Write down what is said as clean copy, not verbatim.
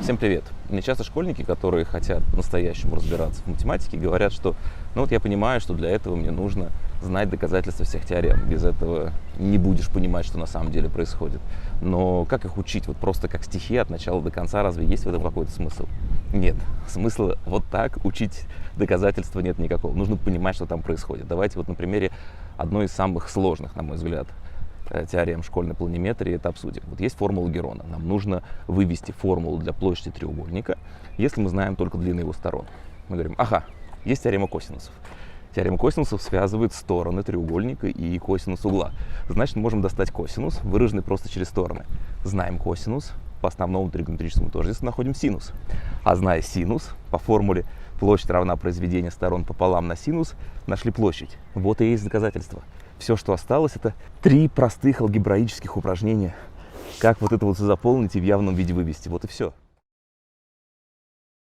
Всем привет! Мне часто школьники, которые хотят по-настоящему разбираться в математике, говорят, что я понимаю, что для этого мне нужно знать доказательства всех теорем. Без этого не будешь понимать, что на самом деле происходит. Но как их учить? Вот просто как стихи от начала до конца, разве есть в этом какой-то смысл? Нет. Смысла вот так учить доказательства нет никакого. Нужно понимать, что там происходит. Давайте вот на примере одной из самых сложных, на мой взгляд, теорем школьной планиметрии это обсудим. Вот есть формула Герона. Нам нужно вывести формулу для площади треугольника, если мы знаем только длины его сторон. Мы говорим, ага, есть теорема косинусов. Теорема косинусов связывает стороны треугольника и косинус угла. Значит, мы можем достать косинус, выраженный просто через стороны. Знаем косинус, по основному тригонометрическому тождеству находим синус. А зная синус, по формуле площадь равна произведению сторон пополам на синус, нашли площадь. Вот и есть доказательство. Все, что осталось, это 3 простых алгебраических упражнения. Как вот это вот заполнить и в явном виде вывести. Вот и все.